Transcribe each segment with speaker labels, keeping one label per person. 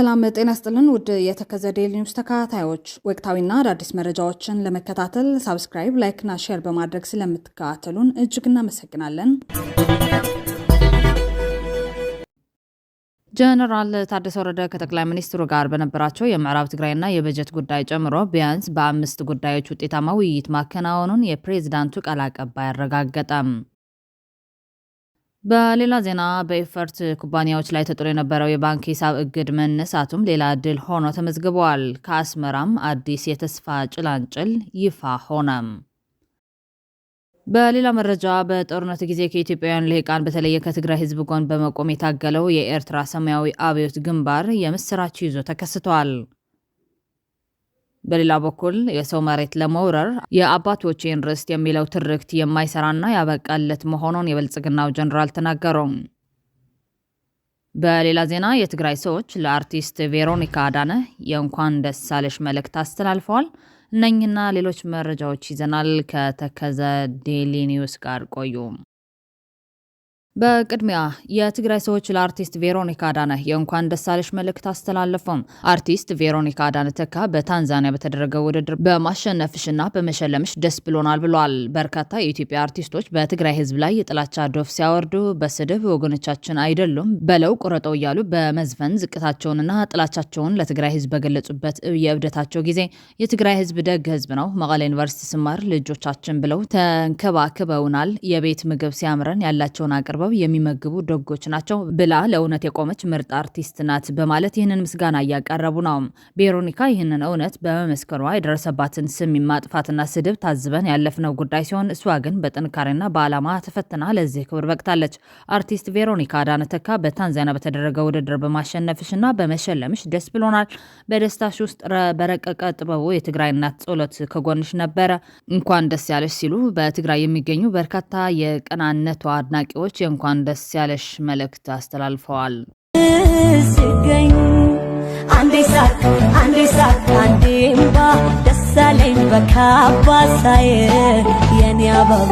Speaker 1: ሰላም ጤና ይስጥልን ውድ የተከዘ ዴይሊ ኒውስ ተከታታዮች ወቅታዊና አዳዲስ መረጃዎችን ለመከታተል ሳብስክራይብ፣ ላይክ እና ሼር በማድረግ ስለምትከታተሉን እጅግ እናመሰግናለን። ጀነራል ታደሰ ወረደ ከጠቅላይ ሚኒስትሩ ጋር በነበራቸው የምዕራብ ትግራይና የበጀት ጉዳይ ጨምሮ ቢያንስ በ5 ጉዳዮች ውጤታማ ውይይት ማከናወኑን የፕሬዝዳንቱ ቃል አቀባይ አረጋገጠም። በሌላ ዜና በኢፈርት ኩባንያዎች ላይ ተጥሎ የነበረው የባንክ ሂሳብ እግድ መነሳቱም ሌላ ድል ሆኖ ተመዝግቧል። ከአስመራም አዲስ የተስፋ ጭላንጭል ይፋ ሆነም። በሌላ መረጃ በጦርነት ጊዜ ከኢትዮጵያውያን ልሂቃን በተለየ ከትግራይ ሕዝብ ጎን በመቆም የታገለው የኤርትራ ሰማያዊ አብዮት ግንባር የምስራች ይዞ ተከስቷል። በሌላ በኩል የሰው መሬት ለመውረር የአባቶቼን ርስት የሚለው ትርክት የማይሰራና ያበቃለት መሆኑን የብልጽግናው ጀነራል ተናገሩ። በሌላ ዜና የትግራይ ሰዎች ለአርቲስት ቬሮኒካ አዳነ የእንኳን ደስ አለሽ መልእክት አስተላልፈዋል። እነኝና ሌሎች መረጃዎች ይዘናል። ከተከዘ ዴይሊ ኒውስ ጋር ቆዩ። በቅድሚያ የትግራይ ሰዎች ለአርቲስት ቬሮኒካ አዳነ የእንኳን ደስ አለሽ መልእክት አስተላለፉም። አርቲስት ቬሮኒካ አዳነ ተካ በታንዛኒያ በተደረገው ውድድር በማሸነፍሽና በመሸለምሽ ደስ ብሎናል ብሏል። በርካታ የኢትዮጵያ አርቲስቶች በትግራይ ሕዝብ ላይ የጥላቻ ዶፍ ሲያወርዱ በስድብ ወገኖቻችን አይደሉም በለው ቁረጠው እያሉ በመዝፈን ዝቅታቸውንና ጥላቻቸውን ለትግራይ ሕዝብ በገለጹበት የእብደታቸው ጊዜ የትግራይ ሕዝብ ደግ ሕዝብ ነው፣ መቀሌ ዩኒቨርሲቲ ስማር ልጆቻችን ብለው ተንከባክበውናል፣ የቤት ምግብ ሲያምረን ያላቸውን አቅርበው የሚመግቡ ደጎች ናቸው ብላ ለእውነት የቆመች ምርጥ አርቲስት ናት በማለት ይህንን ምስጋና እያቀረቡ ነው። ቬሮኒካ ይህንን እውነት በመመስከሯ የደረሰባትን ስም ማጥፋትና ስድብ ታዝበን ያለፍነው ጉዳይ ሲሆን እሷ ግን በጥንካሬና በዓላማ ተፈትና ለዚህ ክብር በቅታለች። አርቲስት ቬሮኒካ አዳነ ተካ በታንዛኒያ በተደረገው ውድድር በማሸነፍሽና በመሸለምሽ ደስ ብሎናል። በደስታሽ ውስጥ በረቀቀ ጥበቡ የትግራይ እናት ጸሎት ከጎንሽ ነበረ። እንኳን ደስ ያለሽ ሲሉ በትግራይ የሚገኙ በርካታ የቀናነቷ አድናቂዎች እንኳን ደስ ያለሽ መልእክት አስተላልፈዋል። ሲገኝ አንዴ ሳቅ አንዴ እምባ ደሳለኝ በካባሳዬ የኔ አበባ።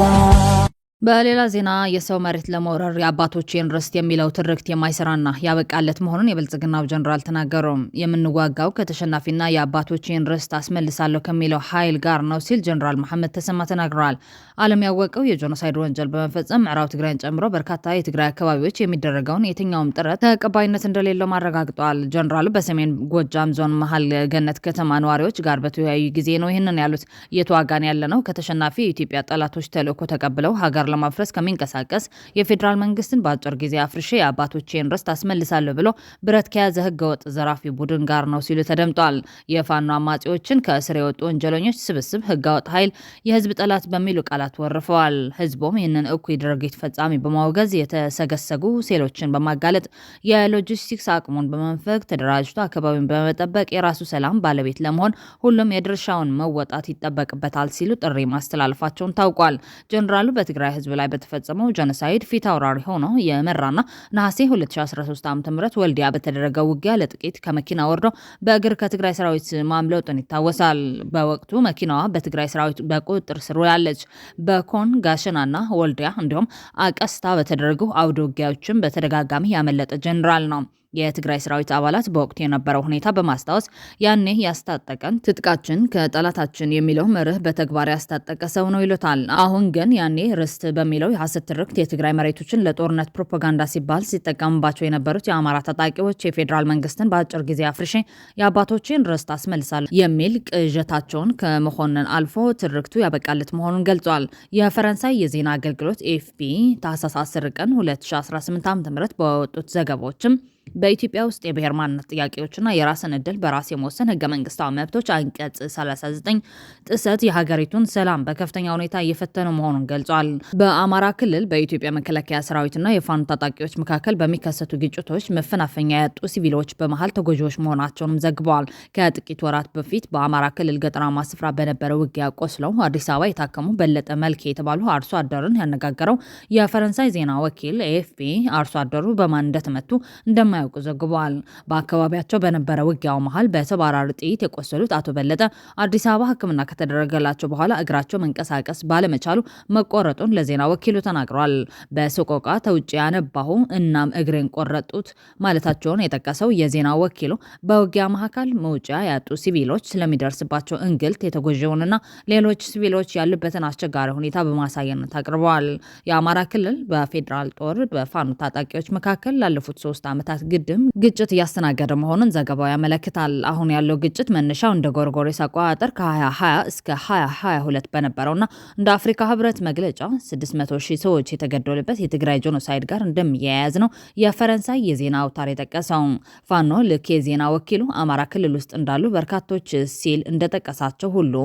Speaker 1: በሌላ ዜና የሰው መሬት ለመውረር የአባቶቼን ርስት የሚለው ትርክት የማይሰራና ያበቃለት መሆኑን የብልጽግናው ጀነራል ተናገሩ። የምንዋጋው ከተሸናፊና የአባቶቼን ርስት አስመልሳለሁ ከሚለው ኃይል ጋር ነው ሲል ጀነራል መሐመድ ተሰማ ተናግረዋል። ዓለም ያወቀው የጄኖሳይድ ወንጀል በመፈጸም ምዕራብ ትግራይን ጨምሮ በርካታ የትግራይ አካባቢዎች የሚደረገውን የትኛውም ጥረት ተቀባይነት እንደሌለው አረጋግጠዋል። ጀነራሉ በሰሜን ጎጃም ዞን መሀል ገነት ከተማ ነዋሪዎች ጋር በተወያዩ ጊዜ ነው ይህንን ያሉት። እየተዋጋን ያለነው ከተሸናፊ የኢትዮጵያ ጠላቶች ተልዕኮ ተቀብለው ሀገር ለማፍረስ ከሚንቀሳቀስ የፌዴራል መንግስትን በአጭር ጊዜ አፍርሼ የአባቶቼን ርስት አስመልሳለሁ ብሎ ብረት ከያዘ ህገወጥ ዘራፊ ቡድን ጋር ነው ሲሉ ተደምጧል። የፋኖ አማጺዎችን ከእስር የወጡ ወንጀለኞች ስብስብ ህገወጥ ኃይል የህዝብ ጠላት በሚሉ ቃላት ወርፈዋል። ህዝቡም ይህንን እኩይ ድርጊት ፈጻሚ በማውገዝ የተሰገሰጉ ሴሎችን በማጋለጥ የሎጂስቲክስ አቅሙን በመንፈግ ተደራጅቶ አካባቢውን በመጠበቅ የራሱ ሰላም ባለቤት ለመሆን ሁሉም የድርሻውን መወጣት ይጠበቅበታል ሲሉ ጥሪ ማስተላለፋቸውን ታውቋል። ጀነራሉ በትግራይ ህዝብ ላይ በተፈጸመው ጄኖሳይድ ፊት አውራሪ ሆኖ የመራና ነሐሴ 2013 ዓ.ም ወልዲያ በተደረገው ውጊያ ለጥቂት ከመኪና ወርዶ በእግር ከትግራይ ሰራዊት ማምለጡን ይታወሳል። በወቅቱ መኪናዋ በትግራይ ሰራዊት በቁጥጥር ስር ውላለች። በኮን ጋሸናና ወልዲያ እንዲሁም አቀስታ በተደረጉ አውደ ውጊያዎችም በተደጋጋሚ ያመለጠ ጀነራል ነው። የትግራይ ሰራዊት አባላት በወቅቱ የነበረው ሁኔታ በማስታወስ ያኔ ያስታጠቀን ትጥቃችን ከጠላታችን የሚለው መርህ በተግባር ያስታጠቀ ሰው ነው ይሉታል። አሁን ግን ያኔ ርስት በሚለው የሐሰት ትርክት የትግራይ መሬቶችን ለጦርነት ፕሮፓጋንዳ ሲባል ሲጠቀሙባቸው የነበሩት የአማራ ታጣቂዎች የፌዴራል መንግስትን በአጭር ጊዜ አፍርሼ የአባቶችን ርስት አስመልሳለሁ የሚል ቅዠታቸውን ከመኮንን አልፎ ትርክቱ ያበቃለት መሆኑን ገልጿል። የፈረንሳይ የዜና አገልግሎት ኤኤፍፒ ታህሳስ 10 ቀን 2018 ዓ.ም በወጡት ዘገባዎችም በኢትዮጵያ ውስጥ የብሔር ማንነት ጥያቄዎችና የራስን ዕድል በራስ የመወሰን ህገ መንግስታዊ መብቶች አንቀጽ 39 ጥሰት የሀገሪቱን ሰላም በከፍተኛ ሁኔታ እየፈተኑ መሆኑን ገልጿል። በአማራ ክልል በኢትዮጵያ መከላከያ ሰራዊትና የፋኖ ታጣቂዎች መካከል በሚከሰቱ ግጭቶች መፈናፈኛ ያጡ ሲቪሎች በመሃል ተጎጂዎች መሆናቸውንም ዘግበዋል። ከጥቂት ወራት በፊት በአማራ ክልል ገጠራማ ስፍራ በነበረው ውጊያ ቆስለው አዲስ አበባ የታከሙ በለጠ መልክ የተባሉ አርሶ አደርን ያነጋገረው የፈረንሳይ ዜና ወኪል ኤኤፍፒ አርሶ አደሩ በማን እንደተመቱ እንደማ እንደማያውቁ ዘግቧል። በአካባቢያቸው በነበረ ውጊያው መሃል በተባራሪ ጥይት የቆሰሉት አቶ በለጠ አዲስ አበባ ሕክምና ከተደረገላቸው በኋላ እግራቸው መንቀሳቀስ ባለመቻሉ መቆረጡን ለዜና ወኪሉ ተናግሯል። በሰቆቃ ተውጭ ያነባሁ እናም እግሬን ቆረጡት ማለታቸውን የጠቀሰው የዜና ወኪሉ በውጊያ መካከል መውጫ ያጡ ሲቪሎች ስለሚደርስባቸው እንግልት የተጎጂውንና ሌሎች ሲቪሎች ያሉበትን አስቸጋሪ ሁኔታ በማሳየነት አቅርበዋል። የአማራ ክልል በፌዴራል ጦር በፋኖ ታጣቂዎች መካከል ላለፉት 3 ዓመታት ግድም ግጭት እያስተናገደ መሆኑን ዘገባው ያመለክታል። አሁን ያለው ግጭት መነሻው እንደ ጎርጎሮስ አቆጣጠር ከ2020 እስከ 2022 በነበረውና እንደ አፍሪካ ህብረት መግለጫ 600,000 ሰዎች የተገደሉበት የትግራይ ጄኖሳይድ ጋር እንደሚያያዝ ነው የፈረንሳይ የዜና አውታር የጠቀሰው። ፋኖ ልክ የዜና ወኪሉ አማራ ክልል ውስጥ እንዳሉ በርካቶች ሲል እንደጠቀሳቸው ሁሉ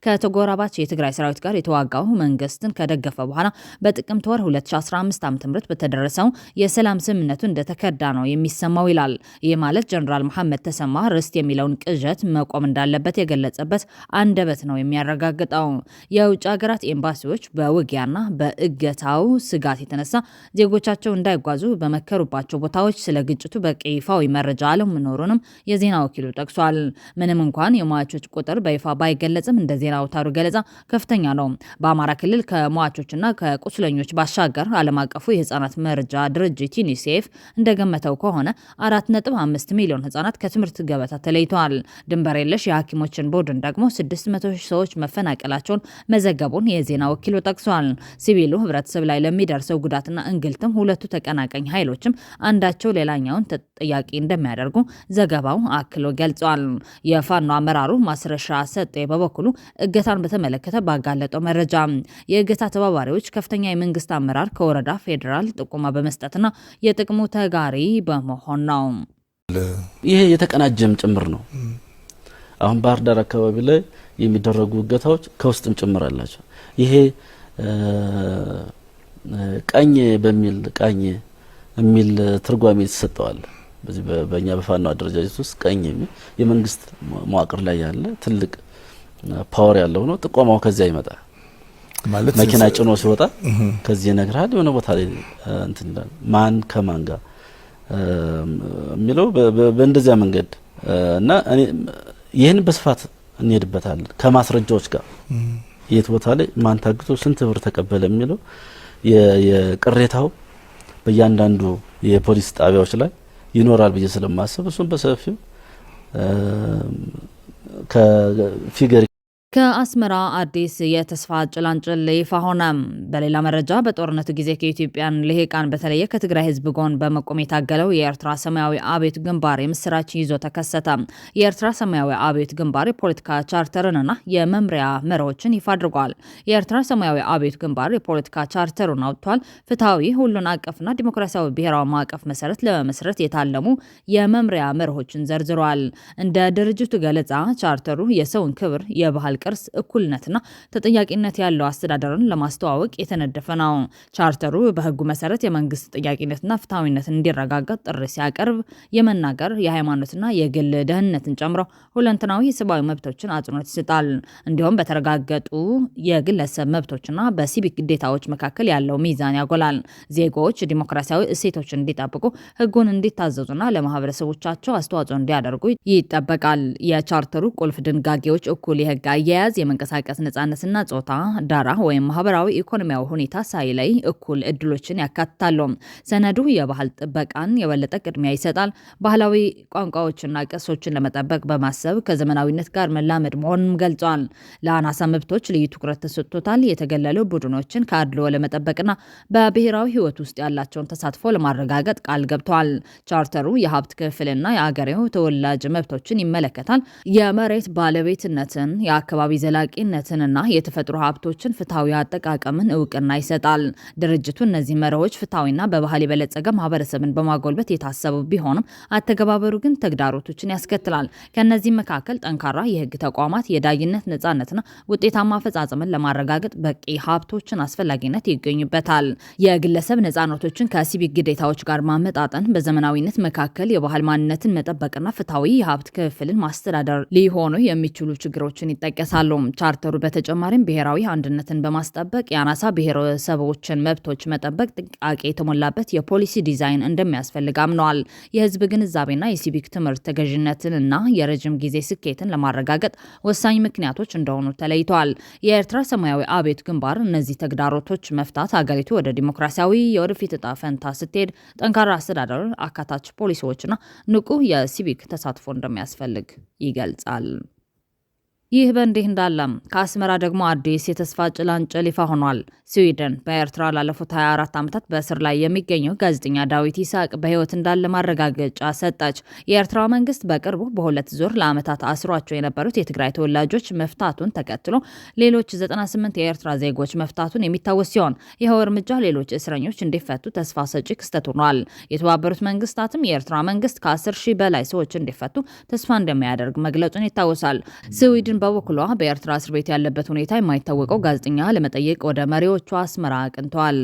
Speaker 1: ከተጎራባች የትግራይ ሰራዊት ጋር የተዋጋው መንግስትን ከደገፈ በኋላ በጥቅምት ወር 2015 ዓ.ም በተደረሰው የሰላም ስምምነቱ እንደተከዳ ነው የሚሰማው ይላል። ይህ ማለት ጀነራል መሐመድ ተሰማ ርስት የሚለውን ቅዠት መቆም እንዳለበት የገለጸበት አንደበት ነው የሚያረጋግጠው። የውጭ ሀገራት ኤምባሲዎች በውጊያና በእገታው ስጋት የተነሳ ዜጎቻቸው እንዳይጓዙ በመከሩባቸው ቦታዎች ስለ ግጭቱ በቂ ይፋዊ መረጃ አለመኖሩንም የዜና ወኪሉ ጠቅሷል። ምንም እንኳን የሟቾች ቁጥር በይፋ ባይገለጽም እንደ ዜና አውታሩ ገለጻ ከፍተኛ ነው። በአማራ ክልል ከሟቾችና ከቁስለኞች ባሻገር ዓለም አቀፉ የህፃናት መርጃ ድርጅት ዩኒሴፍ እንደገመተው ከሆነ 4.5 ሚሊዮን ህፃናት ከትምህርት ገበታ ተለይተዋል። ድንበር የለሽ የሐኪሞችን ቡድን ደግሞ 600,000 ሰዎች መፈናቀላቸውን መዘገቡን የዜና ወኪሉ ጠቅሷል። ሲቪሉ ህብረተሰብ ላይ ለሚደርሰው ጉዳትና እንግልትም ሁለቱ ተቀናቃኝ ኃይሎችም አንዳቸው ሌላኛውን ተጠያቂ እንደሚያደርጉ ዘገባው አክሎ ገልጿል። የፋኖ አመራሩ ማስረሻ ሰጤ በበኩሉ እገታን በተመለከተ ባጋለጠው መረጃ የእገታ ተባባሪዎች ከፍተኛ የመንግስት አመራር ከወረዳ ፌዴራል ጥቆማ በመስጠትና የጥቅሙ ተጋሪ በመሆን ነው።
Speaker 2: ይሄ የተቀናጀም ጭምር ነው። አሁን ባህር ዳር አካባቢ ላይ የሚደረጉ እገታዎች ከውስጥም ጭምር አላቸው። ይሄ ቀኝ የሚል ትርጓሜ ይሰጠዋል። በዚህ በእኛ በፋኖ አደረጃጀት ውስጥ ቀኝ የሚል የመንግስት መዋቅር ላይ ያለ ትልቅ ፓወር ያለው ነው። ጥቆማው ከዚያ ይመጣል ማለት መኪና ጭኖ ሲወጣ ከዚህ ይነግራል። የሆነ ቦታ ላይ እንትን ይላል ማን ከማን ጋር የሚለው በእንደዚያ መንገድ እና እኔ ይህን በስፋት እንሄድበታለን ከማስረጃዎች ጋር የት ቦታ ላይ ማን ታግቶ ስንት ብር ተቀበለ የሚለው የቅሬታው በእያንዳንዱ የፖሊስ ጣቢያዎች ላይ ይኖራል ብዬ ስለማስብ እሱን በሰፊው ከፊገር
Speaker 1: ከአስመራ አዲስ የተስፋ ጭላንጭል ይፋ ሆነ። በሌላ መረጃ በጦርነቱ ጊዜ ከኢትዮጵያን ልሂቃን በተለየ ከትግራይ ህዝብ ጎን በመቆም የታገለው የኤርትራ ሰማያዊ አብዮት ግንባር የምስራች ይዞ ተከሰተ። የኤርትራ ሰማያዊ አብዮት ግንባር የፖለቲካ ቻርተርንና የመምሪያ መርሆችን ይፋ አድርጓል። የኤርትራ ሰማያዊ አብዮት ግንባር የፖለቲካ ቻርተሩን አውጥቷል። ፍትሐዊ፣ ሁሉን አቀፍና ዲሞክራሲያዊ ብሔራዊ ማዕቀፍ መሰረት ለመመስረት የታለሙ የመምሪያ መርሆችን ዘርዝሯል። እንደ ድርጅቱ ገለጻ ቻርተሩ የሰውን ክብር፣ የባህል ቅርስ፣ እኩልነትና ተጠያቂነት ያለው አስተዳደርን ለማስተዋወቅ የተነደፈ ነው። ቻርተሩ በህጉ መሰረት የመንግስት ተጠያቂነትና ፍትሐዊነት እንዲረጋገጥ ጥሪ ሲያቀርብ የመናገር፣ የሃይማኖትና የግል ደህንነትን ጨምሮ ሁለንተናዊ የሰብአዊ መብቶችን አጽንኦት ይሰጣል። እንዲሁም በተረጋገጡ የግለሰብ መብቶችና በሲቪክ ግዴታዎች መካከል ያለው ሚዛን ያጎላል። ዜጎች ዲሞክራሲያዊ እሴቶችን እንዲጠብቁ፣ ህጉን እንዲታዘዙና ለማህበረሰቦቻቸው አስተዋጽኦ እንዲያደርጉ ይጠበቃል። የቻርተሩ ቁልፍ ድንጋጌዎች እኩል የህግ አያያዝ፣ የመንቀሳቀስ ነጻነትና ጾታ፣ ዳራ ወይም ማህበራዊ ኢኮኖሚያዊ ሁኔታ ሳይለይ እኩል እድሎችን ያካትታሉ። ሰነዱ የባህል ጥበቃን የበለጠ ቅድሚያ ይሰጣል። ባህላዊ ቋንቋዎችና ቅርሶችን ለመጠበቅ በማሰብ ከዘመናዊነት ጋር መላመድ መሆኑን ገልጿል። ለአናሳ መብቶች ልዩ ትኩረት ተሰጥቶታል። የተገለሉ ቡድኖችን ከአድልዎ ለመጠበቅና በብሔራዊ ህይወት ውስጥ ያላቸውን ተሳትፎ ለማረጋገጥ ቃል ገብቷል። ቻርተሩ የሀብት ክፍልና የአገሬው ተወላጅ መብቶችን ይመለከታል። የመሬት ባለቤትነትን፣ የአካባቢ ዘላቂነትንና የተፈጥሮ ሀብቶችን ፍትሐዊ አጠቃቀምን እውቅና ይሰጣል። ድርጅቱ እነዚህ መርሆች ፍትሐዊና በባህል የበለጸገ ማህበረሰብን በማጎልበት የታሰቡ ቢሆንም አተገባበሩ ግን ተግዳሮቶችን ያስከትላል። ከነዚህም መካከል ጠንካራ የህግ ተቋማት፣ የዳኝነት ነጻነትና ውጤታማ አፈጻጸምን ለማረጋገጥ በቂ ሀብቶችን አስፈላጊነት ይገኙበታል። የግለሰብ ነጻነቶችን ከሲቪክ ግዴታዎች ጋር ማመጣጠን፣ በዘመናዊነት መካከል የባህል ማንነትን መጠበቅና ፍትሐዊ የሀብት ክፍልን ማስተዳደር ሊሆኑ የሚችሉ ችግሮችን ይጠቀሳል። ይጠቀሳሉ። ቻርተሩ በተጨማሪም ብሔራዊ አንድነትን በማስጠበቅ የአናሳ ብሔረሰቦችን መብቶች መጠበቅ ጥንቃቄ የተሞላበት የፖሊሲ ዲዛይን እንደሚያስፈልግ አምነዋል። የህዝብ ግንዛቤና የሲቪክ ትምህርት ተገዥነትን እና የረጅም ጊዜ ስኬትን ለማረጋገጥ ወሳኝ ምክንያቶች እንደሆኑ ተለይተዋል። የኤርትራ ሰማያዊ አብዮት ግንባር እነዚህ ተግዳሮቶች መፍታት ሀገሪቱ ወደ ዲሞክራሲያዊ የወደፊት እጣ ፈንታ ስትሄድ ጠንካራ አስተዳደር፣ አካታች ፖሊሲዎችና ንቁ የሲቪክ ተሳትፎ እንደሚያስፈልግ ይገልጻል። ይህ በእንዲህ እንዳለ ከአስመራ ደግሞ አዲስ የተስፋ ጭላንጭል ይፋ ሆኗል። ስዊድን በኤርትራ ላለፉት 24 ዓመታት በእስር ላይ የሚገኘው ጋዜጠኛ ዳዊት ይስሐቅ በህይወት እንዳለ ማረጋገጫ ሰጠች። የኤርትራ መንግስት በቅርቡ በሁለት ዙር ለዓመታት አስሯቸው የነበሩት የትግራይ ተወላጆች መፍታቱን ተከትሎ ሌሎች 98 የኤርትራ ዜጎች መፍታቱን የሚታወስ ሲሆን ይኸው እርምጃ ሌሎች እስረኞች እንዲፈቱ ተስፋ ሰጪ ክስተት ሆኗል። የተባበሩት መንግስታትም የኤርትራ መንግስት ከ10,000 በላይ ሰዎች እንዲፈቱ ተስፋ እንደሚያደርግ መግለጹን ይታወሳል። ስዊድን በበኩሏ በኤርትራ እስር ቤት ያለበት ሁኔታ የማይታወቀው ጋዜጠኛ ለመጠየቅ ወደ መሪዎቹ አስመራ አቅንተዋል።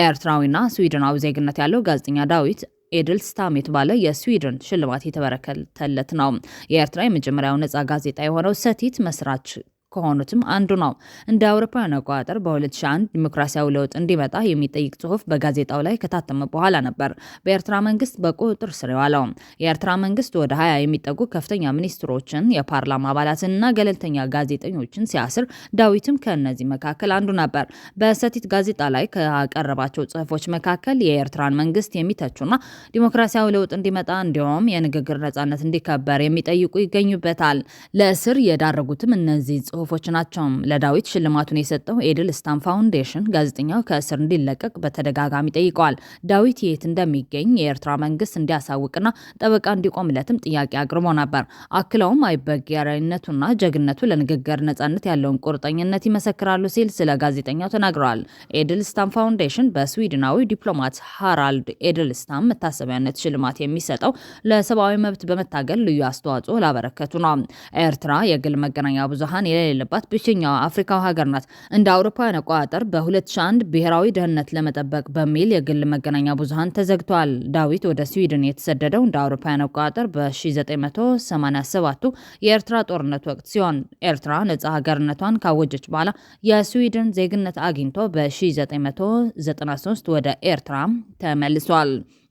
Speaker 1: ኤርትራዊና ስዊድናዊ ዜግነት ያለው ጋዜጠኛ ዳዊት ኤድልስታም የተባለ የስዊድን ሽልማት የተበረከተለት ነው። የኤርትራ የመጀመሪያው ነጻ ጋዜጣ የሆነው ሰቲት መስራች ከሆኑትም አንዱ ነው። እንደ አውሮፓውያን አቆጣጠር በ2001 ዲሞክራሲያዊ ለውጥ እንዲመጣ የሚጠይቅ ጽሑፍ በጋዜጣው ላይ ከታተመ በኋላ ነበር በኤርትራ መንግስት በቁጥጥር ስር የዋለው። የኤርትራ መንግስት ወደ 20 የሚጠጉ ከፍተኛ ሚኒስትሮችን፣ የፓርላማ አባላትንና ገለልተኛ ጋዜጠኞችን ሲያስር ዳዊትም ከእነዚህ መካከል አንዱ ነበር። በሰቲት ጋዜጣ ላይ ካቀረባቸው ጽሑፎች መካከል የኤርትራን መንግስት የሚተቹና ዲሞክራሲያዊ ለውጥ እንዲመጣ እንዲሁም የንግግር ነጻነት እንዲከበር የሚጠይቁ ይገኙበታል። ለእስር የዳረጉትም እነዚህ ጽሑፎች ናቸው። ለዳዊት ሽልማቱን የሰጠው ኤድል ስታም ፋውንዴሽን ጋዜጠኛው ከእስር እንዲለቀቅ በተደጋጋሚ ጠይቀዋል። ዳዊት የት እንደሚገኝ የኤርትራ መንግስት እንዲያሳውቅና ጠበቃ እንዲቆምለትም ጥያቄ አቅርቦ ነበር። አክለውም አይበገሬነቱና ጀግነቱ ለንግግር ነጻነት ያለውን ቁርጠኝነት ይመሰክራሉ ሲል ስለ ጋዜጠኛው ተናግረዋል። ኤድል ስታም ፋውንዴሽን በስዊድናዊ ዲፕሎማት ሃራልድ ኤድል ስታም መታሰቢያነት ሽልማት የሚሰጠው ለሰብአዊ መብት በመታገል ልዩ አስተዋጽኦ ላበረከቱ ነው። ኤርትራ የግል መገናኛ ብዙሃን የሌለባት ብቸኛዋ አፍሪካዊ ሀገር ናት። እንደ አውሮፓውያን አቆጣጠር በ2001 ብሔራዊ ደህንነት ለመጠበቅ በሚል የግል መገናኛ ብዙሃን ተዘግቷል። ዳዊት ወደ ስዊድን የተሰደደው እንደ አውሮፓውያን አቆጣጠር በ1987 የኤርትራ ጦርነት ወቅት ሲሆን ኤርትራ ነጻ ሀገርነቷን ካወጀች በኋላ የስዊድን ዜግነት አግኝቶ በ1993 ወደ ኤርትራ ተመልሷል።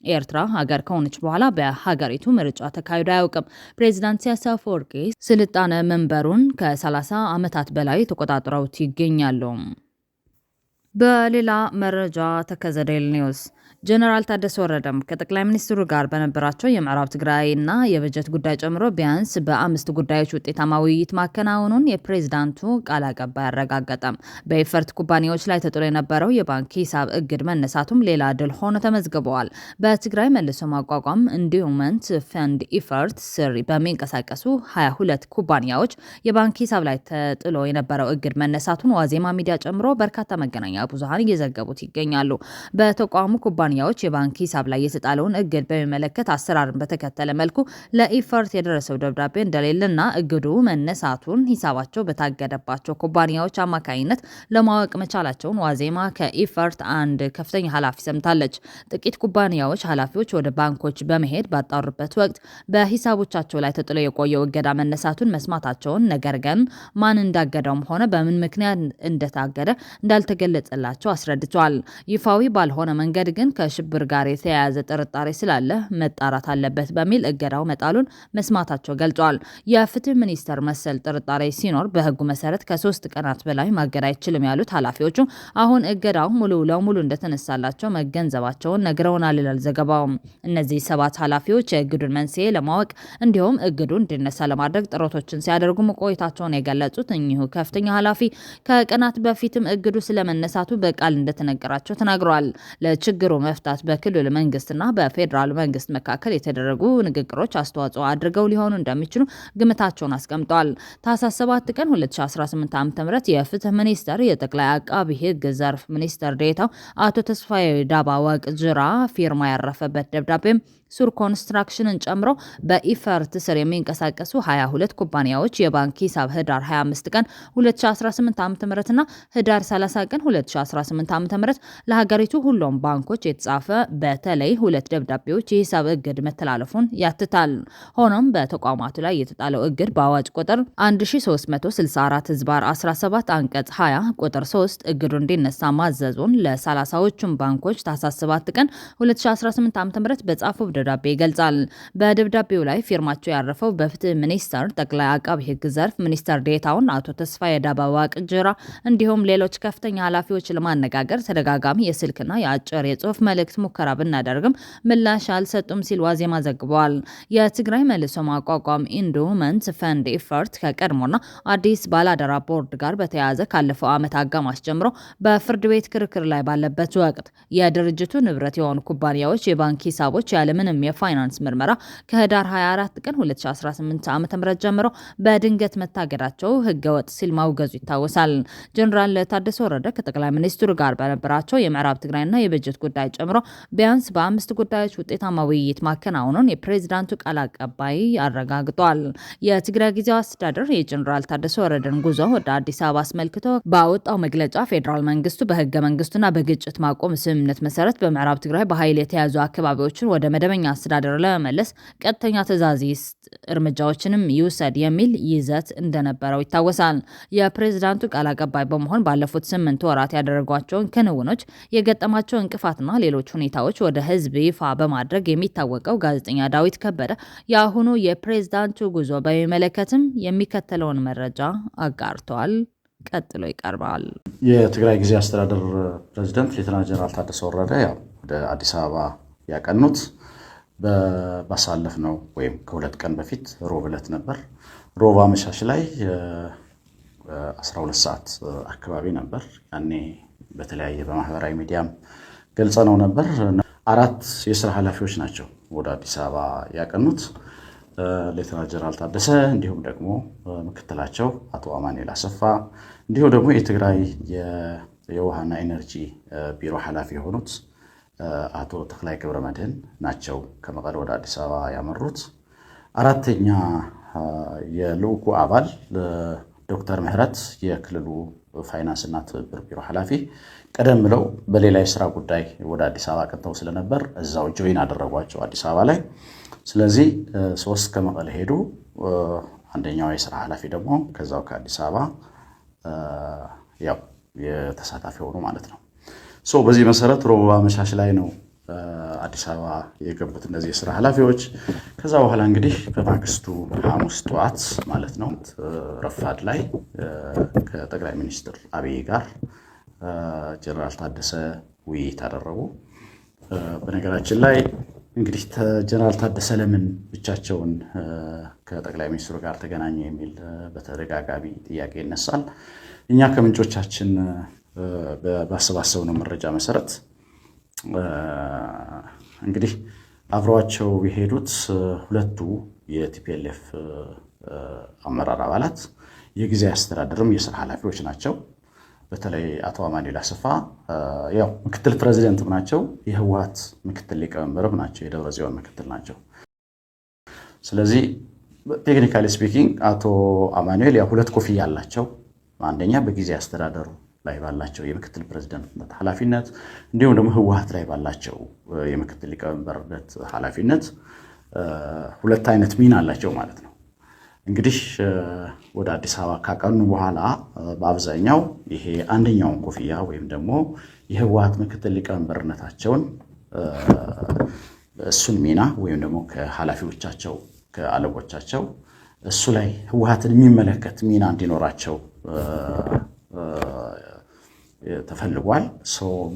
Speaker 1: ኤርትራ ሀገር ከሆነች በኋላ በሀገሪቱ ምርጫ ተካሂዶ አያውቅም። ፕሬዚዳንት ኢሳያስ አፈወርቂ ስልጣነ መንበሩን ከ30 ዓመታት በላይ ተቆጣጥረውት ይገኛሉ። በሌላ መረጃ ተከዘ ዴይሊ ኒውስ ጀነራል ታደሰ ወረደም ከጠቅላይ ሚኒስትሩ ጋር በነበራቸው የምዕራብ ትግራይና የበጀት ጉዳይ ጨምሮ ቢያንስ በ5 ጉዳዮች ውጤታማ ውይይት ማከናወኑን የፕሬዝዳንቱ ቃል አቀባይ አረጋገጠም። በኢፈርት ኩባንያዎች ላይ ተጥሎ የነበረው የባንክ ሂሳብ እግድ መነሳቱም ሌላ ድል ሆኖ ተመዝግበዋል። በትግራይ መልሶ ማቋቋም ኢንቨስትመንት ፈንድ ኢፈርት ስር በሚንቀሳቀሱ 22 ኩባንያዎች የባንክ ሂሳብ ላይ ተጥሎ የነበረው እግድ መነሳቱን ዋዜማ ሚዲያ ጨምሮ በርካታ መገናኛ ብዙሃን እየዘገቡት ይገኛሉ። በተቋሙ ኩባንያዎች የባንክ ሂሳብ ላይ የተጣለውን እግድ በሚመለከት አሰራርን በተከተለ መልኩ ለኢፈርት የደረሰው ደብዳቤ እንደሌለና እግዱ መነሳቱን ሂሳባቸው በታገደባቸው ኩባንያዎች አማካኝነት ለማወቅ መቻላቸውን ዋዜማ ከኢፈርት አንድ ከፍተኛ ኃላፊ ሰምታለች። ጥቂት ኩባንያዎች ኃላፊዎች ወደ ባንኮች በመሄድ ባጣሩበት ወቅት በሂሳቦቻቸው ላይ ተጥሎ የቆየው እገዳ መነሳቱን መስማታቸውን፣ ነገር ግን ማን እንዳገደውም ሆነ በምን ምክንያት እንደታገደ እንዳልተገለጸላቸው አስረድተዋል። ይፋዊ ባልሆነ መንገድ ግን ከሽብር ጋር የተያያዘ ጥርጣሬ ስላለ መጣራት አለበት በሚል እገዳው መጣሉን መስማታቸው ገልጸዋል። የፍትህ ሚኒስቴር መሰል ጥርጣሬ ሲኖር በህጉ መሰረት ከ3 ቀናት በላይ ማገድ አይችልም ያሉት ኃላፊዎቹ አሁን እገዳው ሙሉ ለሙሉ እንደተነሳላቸው መገንዘባቸውን ነግረውናል ይላል ዘገባው። እነዚህ 7 ኃላፊዎች የእግዱን መንስኤ ለማወቅ እንዲሁም እግዱ እንዲነሳ ለማድረግ ጥረቶችን ሲያደርጉ መቆየታቸውን የገለጹት እኚሁ ከፍተኛ ኃላፊ ከቀናት በፊትም እግዱ ስለመነሳቱ በቃል እንደተነገራቸው ተናግረዋል። ለችግሩ መፍታት በክልል መንግስትና በፌዴራል መንግስት መካከል የተደረጉ ንግግሮች አስተዋጽኦ አድርገው ሊሆኑ እንደሚችሉ ግምታቸውን አስቀምጠዋል። ታህሳስ 7 ቀን 2018 ዓ.ም የፍትህ ሚኒስቴር የጠቅላይ አቃቢ ህግ ዘርፍ ሚኒስትር ዴኤታው አቶ ተስፋዬ ዳባ ዋቅጅራ ፊርማ ያረፈበት ደብዳቤም ሱር ኮንስትራክሽንን ጨምሮ በኢፈርት ስር የሚንቀሳቀሱ 22 ኩባንያዎች የባንክ ሂሳብ ህዳር 25 ቀን 2018 ዓ.ም እና ህዳር 30 ቀን 2018 ዓ.ም ለሀገሪቱ ሁሉም ባንኮች የተጻፈ በተለይ 2 ደብዳቤዎች የሂሳብ እግድ መተላለፉን ያትታል። ሆኖም በተቋማቱ ላይ የተጣለው እግድ በአዋጅ ቁጥር 1364/17 አንቀጽ 20 ቁጥር 3 እግዱ እንዲነሳ ማዘዙን ለ30ዎቹም ባንኮች ታህሳስ 7 ቀን 2018 ዓ.ም በጻፈው ደብዳቤ ይገልጻል። በደብዳቤው ላይ ፊርማቸው ያረፈው በፍትህ ሚኒስቴር ጠቅላይ አቃቢ ሕግ ዘርፍ ሚኒስትር ዴኤታውን አቶ ተስፋዬ ዳባባ ቅጅራ እንዲሁም ሌሎች ከፍተኛ ኃላፊዎች ለማነጋገር ተደጋጋሚ የስልክና የአጭር የጽሁፍ መልእክት ሙከራ ብናደርግም ምላሽ አልሰጡም ሲል ዋዜማ ዘግቧል። የትግራይ መልሶ ማቋቋም ኢንዶመንት ፈንድ ኢፈርት ከቀድሞና አዲስ ባላደራ ቦርድ ጋር በተያያዘ ካለፈው ዓመት አጋማሽ ጀምሮ በፍርድ ቤት ክርክር ላይ ባለበት ወቅት የድርጅቱ ንብረት የሆኑ ኩባንያዎች የባንክ ሂሳቦች ያለምንም የፋይናንስ ምርመራ ከህዳር 24 ቀን 2018 ዓ.ም ጀምሮ በድንገት መታገዳቸው ህገወጥ ሲል ማውገዙ ይታወሳል። ጀነራል ታደሰ ወረደ ከጠቅላይ ሚኒስትሩ ጋር በነበራቸው የምዕራብ ትግራይና የበጀት ጉዳይ ጨምሮ ቢያንስ በ5 ጉዳዮች ውጤታማ ውይይት ማከናወኑን የፕሬዝዳንቱ ቃል አቀባይ አረጋግጧል። የትግራይ ጊዜያዊ አስተዳደር የጀነራል ታደሰ ወረደን ጉዞ ወደ አዲስ አበባ አስመልክቶ ባወጣው መግለጫ ፌዴራል መንግስቱ በህገ መንግስቱና በግጭት ማቆም ስምምነት መሰረት በምዕራብ ትግራይ በኃይል የተያዙ አካባቢዎችን ወደ መደበኛ አስተዳደር ለመመለስ ቀጥተኛ ትዕዛዝ እርምጃዎችንም ይውሰድ የሚል ይዘት እንደነበረው ይታወሳል። የፕሬዝዳንቱ ቃል አቀባይ በመሆን ባለፉት 8 ወራት ያደረጓቸውን ክንውኖች፣ የገጠማቸው እንቅፋትና ሌሎች ሁኔታዎች ወደ ህዝብ ይፋ በማድረግ የሚታወቀው ጋዜጠኛ ዳዊት ከበደ የአሁኑ የፕሬዝዳንቱ ጉዞ በሚመለከትም የሚከተለውን መረጃ አጋርተዋል። ቀጥሎ ይቀርባል።
Speaker 3: የትግራይ ጊዜያዊ አስተዳደር ፕሬዝዳንት ሌተናንት ጀነራል ታደሰ ወረደ ወደ አዲስ አበባ ያቀኑት ባሳለፍነው ወይም ከ2 ቀን በፊት ሮብ ዕለት ነበር። ሮብ አመሻሽ ላይ 12 ሰዓት አካባቢ ነበር። ያኔ በተለያየ በማህበራዊ ሚዲያም ገልጸነው ነበር። 4 የስራ ኃላፊዎች ናቸው ወደ አዲስ አበባ ያቀኑት። ሌተናንት ጀነራል ታደሰ እንዲሁም ደግሞ ምክትላቸው አቶ አማኑኤል አሰፋ እንዲሁም ደግሞ የትግራይ የውሃና ኢነርጂ ቢሮ ኃላፊ የሆኑት አቶ ተክላይ ገብረ መድህን ናቸው ከመቀሌ ወደ አዲስ አበባ ያመሩት። 4ኛ የልዑኩ አባል ዶክተር ምህረት የክልሉ ፋይናንስና ትብብር ቢሮ ኃላፊ ቀደም ብለው በሌላ የስራ ጉዳይ ወደ አዲስ አበባ ቀጥተው ስለነበር እዛው ጆይን አደረጓቸው አዲስ አበባ ላይ። ስለዚህ 3 ከመቀሌ ሄዱ። አንደኛው የስራ ኃላፊ ደግሞ ከዛው ከአዲስ አበባ ያው የተሳታፊ ሆኑ ማለት ነው። በዚህ መሰረት ሮብ አመሻሽ ላይ ነው አዲስ አበባ የገቡት እነዚህ የስራ ኃላፊዎች። ከዛ በኋላ እንግዲህ በማግስቱ ሐሙስ ጠዋት ማለት ነው ረፋድ ላይ ከጠቅላይ ሚኒስትር አብይ ጋር ጀነራል ታደሰ ውይይት አደረጉ። በነገራችን ላይ እንግዲህ ጀነራል ታደሰ ለምን ብቻቸውን ከጠቅላይ ሚኒስትሩ ጋር ተገናኙ የሚል በተደጋጋሚ ጥያቄ ይነሳል። እኛ ከምንጮቻችን ባሰባሰብነው መረጃ መሰረት እንግዲህ አብረዋቸው የሄዱት 2ቱ የቲፒኤልኤፍ አመራር አባላት የጊዜያዊ አስተዳደርም የስራ ኃላፊዎች ናቸው። በተለይ አቶ አማኑኤል አሰፋ ያው ምክትል ፕሬዚደንትም ናቸው፣ የህወሓት ምክትል ሊቀመንበርም ናቸው፣ የደብረ ጽዮን ምክትል ናቸው። ስለዚህ ቴክኒካሊ ስፒኪንግ አቶ አማኑኤል ያው 2 ኮፍያ አላቸው። አንደኛ በጊዜያዊ አስተዳደሩ ላይ ባላቸው የምክትል ፕሬዝዳንትነት ኃላፊነት እንዲሁም ደግሞ ህወሓት ላይ ባላቸው የምክትል ሊቀመንበርነት ኃላፊነት 2 አይነት ሚና አላቸው ማለት ነው። እንግዲህ ወደ አዲስ አበባ ካቀኑ በኋላ በአብዛኛው ይሄ አንደኛውን ኮፍያ ወይም ደግሞ የህወሓት ምክትል ሊቀመንበርነታቸውን እሱን ሚና ወይም ደግሞ ከኃላፊዎቻቸው ከአለቆቻቸው እሱ ላይ ህወሓትን የሚመለከት ሚና እንዲኖራቸው ተፈልጓል።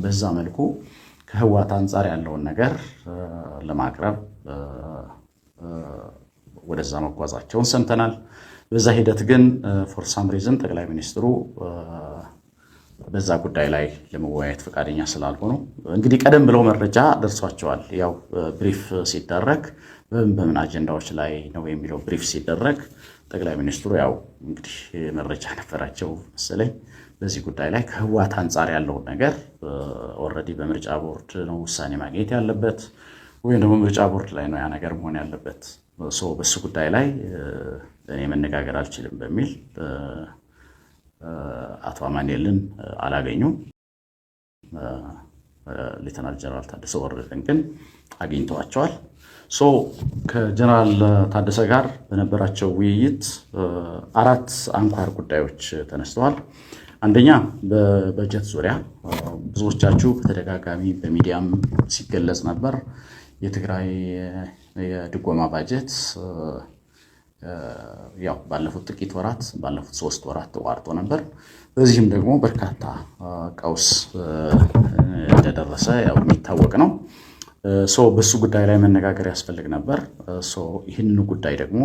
Speaker 3: በዛ መልኩ ከህወሓት አንጻር ያለውን ነገር ለማቅረብ ወደዛ መጓዛቸውን ሰምተናል። በዛ ሂደት ግን ፎር ሳም ሪዝን ጠቅላይ ሚኒስትሩ በዛ ጉዳይ ላይ ለመወያየት ፈቃደኛ ስላልሆኑ እንግዲህ ቀደም ብለው መረጃ ደርሷቸዋል። ያው ብሪፍ ሲደረግ በምን አጀንዳዎች ላይ ነው የሚለው ብሪፍ ሲደረግ ጠቅላይ ሚኒስትሩ ያው እንግዲህ መረጃ ነበራቸው መሰለኝ በዚህ ጉዳይ ላይ ከህወሓት አንጻር ያለውን ነገር ኦልሬዲ በምርጫ ቦርድ ነው ውሳኔ ማግኘት ያለበት ወይም ደግሞ ምርጫ ቦርድ ላይ ነው ያ ነገር መሆን ያለበት። በሱ ጉዳይ ላይ እኔ መነጋገር አልችልም በሚል አቶ አማኑኤልን አላገኙም። ሌተናል ጀነራል ታደሰ ወረደን ግን አግኝተዋቸዋል። ከጀነራል ታደሰ ጋር በነበራቸው ውይይት 4 አንኳር ጉዳዮች ተነስተዋል። አንደኛ በበጀት ዙሪያ ብዙዎቻችሁ በተደጋጋሚ በሚዲያም ሲገለጽ ነበር። የትግራይ የድጎማ ባጀት ያው ባለፉት ጥቂት ወራት ባለፉት 3 ወራት ተቋርጦ ነበር። በዚህም ደግሞ በርካታ ቀውስ እንደደረሰ ያው የሚታወቅ ነው። በሱ ጉዳይ ላይ መነጋገር ያስፈልግ ነበር። ይህንን ጉዳይ ደግሞ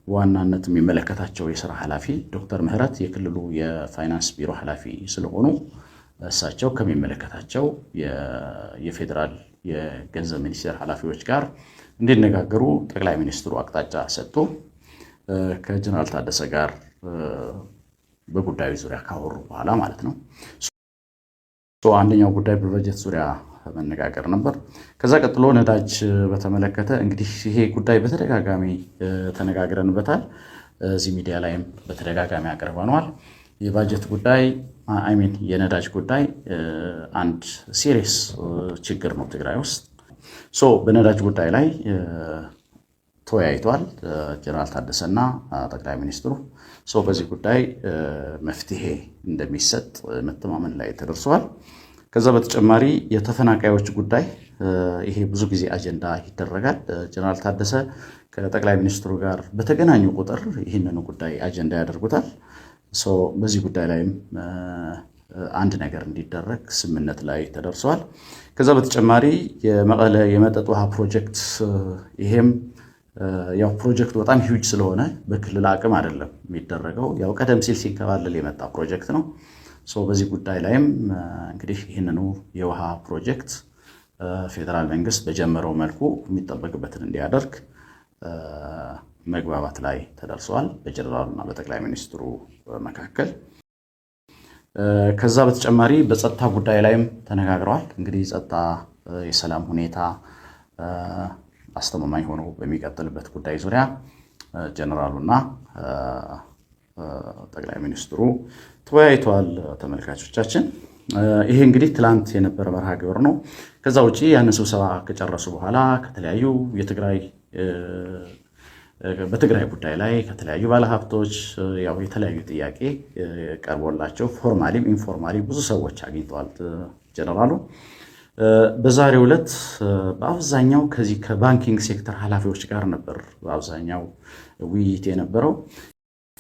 Speaker 3: ዋናነት የሚመለከታቸው የስራ ኃላፊ ዶክተር ምህረት የክልሉ የፋይናንስ ቢሮ ኃላፊ ስለሆኑ እሳቸው ከሚመለከታቸው የፌዴራል የገንዘብ ሚኒስቴር ኃላፊዎች ጋር እንዲነጋገሩ ጠቅላይ ሚኒስትሩ አቅጣጫ ሰጥቶ ከጀነራል ታደሰ ጋር በጉዳዩ ዙሪያ ካወሩ በኋላ ማለት ነው። አንደኛው ጉዳይ በበጀት ዙሪያ መነጋገር ነበር። ከዛ ቀጥሎ ነዳጅ በተመለከተ እንግዲህ ይሄ ጉዳይ በተደጋጋሚ ተነጋግረንበታል። እዚህ ሚዲያ ላይም በተደጋጋሚ አቅርበነዋል። የባጀት ጉዳይ የነዳጅ ጉዳይ አንድ ሲሪየስ ችግር ነው ትግራይ ውስጥ። በነዳጅ ጉዳይ ላይ ተወያይቷል ጀነራል ታደሰና ጠቅላይ ሚኒስትሩ። በዚህ ጉዳይ መፍትሄ እንደሚሰጥ መተማመን ላይ ተደርሷል። ከዛ በተጨማሪ የተፈናቃዮች ጉዳይ ይሄ ብዙ ጊዜ አጀንዳ ይደረጋል። ጀነራል ታደሰ ከጠቅላይ ሚኒስትሩ ጋር በተገናኙ ቁጥር ይህንን ጉዳይ አጀንዳ ያደርጉታል። በዚህ ጉዳይ ላይም አንድ ነገር እንዲደረግ ስምምነት ላይ ተደርሷል። ከዛ በተጨማሪ የመቀለ የመጠጥ ውሃ ፕሮጀክት ይሄም ያው ፕሮጀክቱ በጣም ሂውጅ ስለሆነ በክልል አቅም አይደለም የሚደረገው። ያው ቀደም ሲል ሲንከባለል የመጣ ፕሮጀክት ነው። በዚህ ጉዳይ ላይም እንግዲህ ይህንኑ የውሃ ፕሮጀክት ፌዴራል መንግስት በጀመረው መልኩ የሚጠበቅበትን እንዲያደርግ መግባባት ላይ ተደርሷል በጀነራሉና በጠቅላይ ሚኒስትሩ መካከል። ከዛ በተጨማሪ በጸጥታ ጉዳይ ላይም ተነጋግረዋል። እንግዲህ ጸጥታ የሰላም ሁኔታ አስተማማኝ ሆኖ በሚቀጥልበት ጉዳይ ዙሪያ ጀነራሉና ጠቅላይ ሚኒስትሩ ተወያይተዋል። ተመልካቾቻችን ይሄ እንግዲህ ትላንት የነበረ መርሃ ግብር ነው። ከዛ ውጪ ያንን ስብሰባ ከጨረሱ በኋላ ከተለያዩ በትግራይ ጉዳይ ላይ ከተለያዩ ባለሀብቶች ያው የተለያዩ ጥያቄ ቀርቦላቸው ፎርማሊም ኢንፎርማሊ ብዙ ሰዎች አግኝተዋል ጀነራሉ። በዛሬው ዕለት በአብዛኛው ከዚህ ከባንኪንግ ሴክተር ኃላፊዎች ጋር ነበር በአብዛኛው ውይይት የነበረው።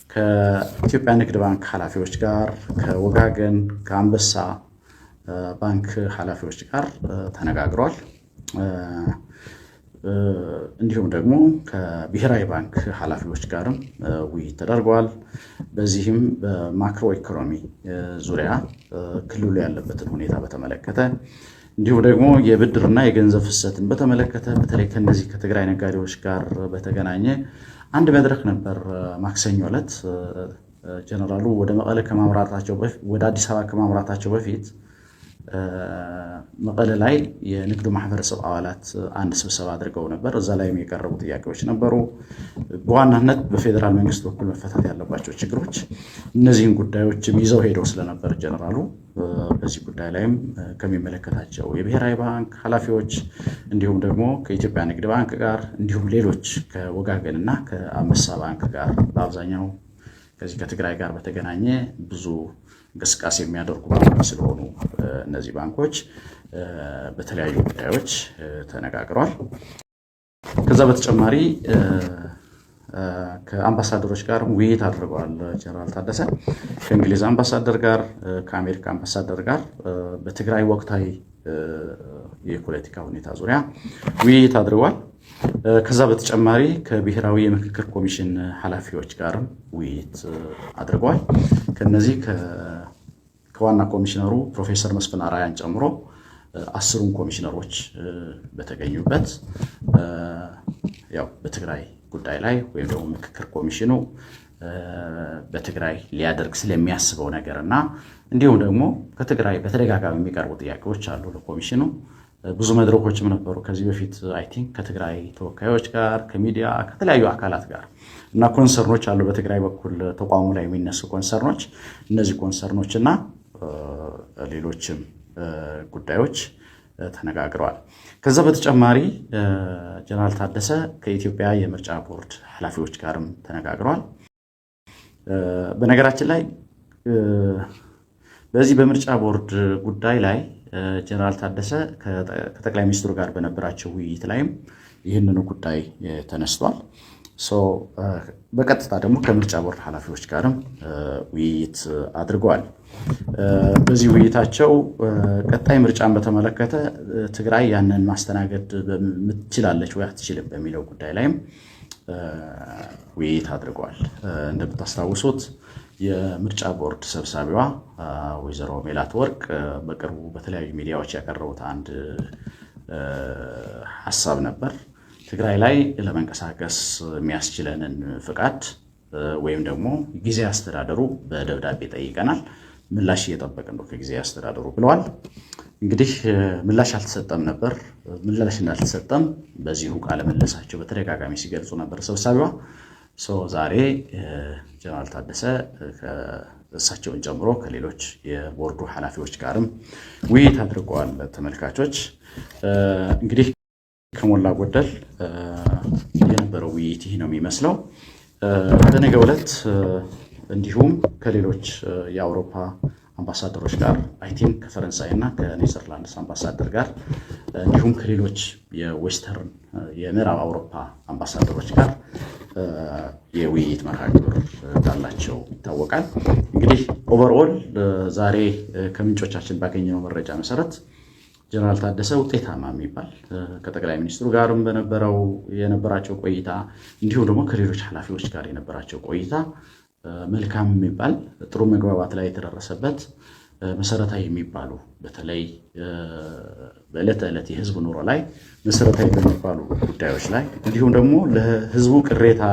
Speaker 3: ከኢትዮጵያ ንግድ ባንክ ኃላፊዎች ጋር፣ ከወጋገን ከአንበሳ ባንክ ኃላፊዎች ጋር ተነጋግሯል። እንዲሁም ደግሞ ከብሔራዊ ባንክ ኃላፊዎች ጋርም ውይይት ተደርጓል። በዚህም በማክሮ ኢኮኖሚ ዙሪያ ክልሉ ያለበትን ሁኔታ በተመለከተ እንዲሁም ደግሞ የብድርና የገንዘብ ፍሰትን በተመለከተ በተለይ ከነዚህ ከትግራይ ነጋዴዎች ጋር በተገናኘ አንድ መድረክ ነበር ማክሰኞ ዕለት። ጀነራሉ ወደ መቀለ ወደ አዲስ አበባ ከማምራታቸው በፊት መቀለ ላይ የንግዱ ማህበረሰብ አባላት አንድ ስብሰባ አድርገው ነበር። እዛ ላይም የቀረቡ ጥያቄዎች ነበሩ። በዋናነት በፌዴራል መንግስት በኩል መፈታት ያለባቸው ችግሮች እነዚህን ጉዳዮችም ይዘው ሄደው ስለነበር ጀነራሉ በዚህ ጉዳይ ላይም ከሚመለከታቸው የብሔራዊ ባንክ ኃላፊዎች እንዲሁም ደግሞ ከኢትዮጵያ ንግድ ባንክ ጋር እንዲሁም ሌሎች ከወጋገንና ከአንበሳ ባንክ ጋር በአብዛኛው ከዚህ ከትግራይ ጋር በተገናኘ ብዙ እንቅስቃሴ የሚያደርጉ ባንኮች ስለሆኑ እነዚህ ባንኮች በተለያዩ ጉዳዮች ተነጋግረዋል። ከዛ በተጨማሪ ከአምባሳደሮች ጋር ውይይት አድርገዋል ጀነራል ታደሰ ከእንግሊዝ አምባሳደር ጋር፣ ከአሜሪካ አምባሳደር ጋር በትግራይ ወቅታዊ የፖለቲካ ሁኔታ ዙሪያ ውይይት አድርገዋል። ከዛ በተጨማሪ ከብሔራዊ የምክክር ኮሚሽን ኃላፊዎች ጋርም ውይይት አድርገዋል። ከነዚህ ከዋና ኮሚሽነሩ ፕሮፌሰር መስፍን አራያን ጨምሮ 10 ኮሚሽነሮች በተገኙበት ያው በትግራይ ጉዳይ ላይ ወይም ደግሞ ምክክር ኮሚሽኑ በትግራይ ሊያደርግ ስለሚያስበው ነገር እና እንዲሁም ደግሞ ከትግራይ በተደጋጋሚ የሚቀርቡ ጥያቄዎች አሉ ለኮሚሽኑ። ብዙ መድረኮችም ነበሩ ከዚህ በፊት አይ ቲንክ ከትግራይ ተወካዮች ጋር ከሚዲያ ከተለያዩ አካላት ጋር እና ኮንሰርኖች አሉ በትግራይ በኩል ተቋሙ ላይ የሚነሱ ኮንሰርኖች። እነዚህ ኮንሰርኖች እና ሌሎችም ጉዳዮች ተነጋግረዋል። ከዛ በተጨማሪ ጀነራል ታደሰ ከኢትዮጵያ የምርጫ ቦርድ ኃላፊዎች ጋርም ተነጋግረዋል። በነገራችን ላይ በዚህ በምርጫ ቦርድ ጉዳይ ላይ ጀነራል ታደሰ ከጠቅላይ ሚኒስትሩ ጋር በነበራቸው ውይይት ላይም ይህንኑ ጉዳይ ተነስቷል። በቀጥታ ደግሞ ከምርጫ ቦርድ ኃላፊዎች ጋርም ውይይት አድርገዋል። በዚህ ውይይታቸው ቀጣይ ምርጫን በተመለከተ ትግራይ ያንን ማስተናገድ ትችላለች ወይ አትችልም በሚለው ጉዳይ ላይም ውይይት አድርገዋል። እንደምታስታውሱት የምርጫ ቦርድ ሰብሳቢዋ ወይዘሮ ሜላትወርቅ በቅርቡ በተለያዩ ሚዲያዎች ያቀረቡት አንድ ሐሳብ ነበር። ትግራይ ላይ ለመንቀሳቀስ የሚያስችለንን ፍቃድ ወይም ደግሞ ጊዜ አስተዳደሩ በደብዳቤ ጠይቀናል፣ ምላሽ እየጠበቅን ነው ከጊዜ አስተዳደሩ ብለዋል። እንግዲህ ምላሽ አልተሰጠም ነበር። ምላሽ እንዳልተሰጠም በዚሁ ቃለ ምልልሳቸው በተደጋጋሚ ሲገልጹ ነበር ሰብሳቢዋ። ዛሬ ጀነራል ታደሰ እሳቸውን ጨምሮ ከሌሎች የቦርዱ ኃላፊዎች ጋርም ውይይት አድርገዋል። ተመልካቾች እንግዲህ ከሞላ ጎደል የነበረው ውይይት ይህ ነው የሚመስለው። በነገው ዕለት እንዲሁም ከሌሎች የአውሮፓ አምባሳደሮች ጋር አይ ቲንክ ከፈረንሳይ እና ከኔዘርላንድስ አምባሳደር ጋር እንዲሁም ከሌሎች የዌስተርን የምዕራብ አውሮፓ አምባሳደሮች ጋር የውይይት መርሃ ግብር እንዳላቸው ይታወቃል። እንግዲህ ኦቨርኦል ዛሬ ከምንጮቻችን ባገኘነው መረጃ መሰረት ጀነራል ታደሰ ውጤታማ የሚባል ከጠቅላይ ሚኒስትሩ ጋርም የነበራቸው ቆይታ እንዲሁም ደግሞ ከሌሎች ኃላፊዎች ጋር የነበራቸው ቆይታ መልካም የሚባል ጥሩ መግባባት ላይ የተደረሰበት መሰረታዊ የሚባሉ በተለይ በዕለት ተዕለት የህዝብ ኑሮ ላይ መሰረታዊ በሚባሉ ጉዳዮች ላይ እንዲሁም ደግሞ ለህዝቡ ቅሬታ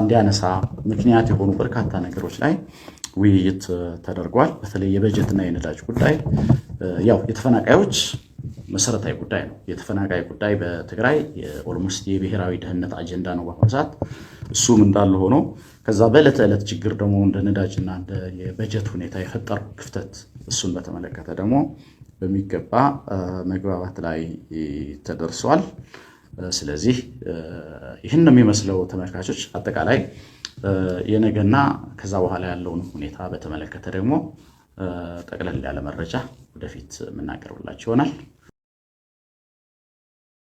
Speaker 3: እንዲያነሳ ምክንያት የሆኑ በርካታ ነገሮች ላይ ውይይት ተደርጓል። በተለይ የበጀትና የነዳጅ ጉዳይ ያው የተፈናቃዮች መሰረታዊ ጉዳይ ነው። የተፈናቃይ ጉዳይ በትግራይ ኦልሞስት የብሔራዊ ደህንነት አጀንዳ ነው በአሁኑ ሰዓት። እሱም እንዳለ ሆኖ ከዛ በዕለት ተዕለት ችግር ደግሞ እንደ ነዳጅና እንደ የበጀት ሁኔታ የፈጠረው ክፍተት እሱን በተመለከተ ደግሞ በሚገባ መግባባት ላይ ተደርሷል። ስለዚህ ይህን ነው የሚመስለው ተመልካቾች። አጠቃላይ የነገና ከዛ በኋላ ያለውን ሁኔታ በተመለከተ ደግሞ ጠቅለል ያለ መረጃ ወደፊት የምናቀርብላችሁ ይሆናል።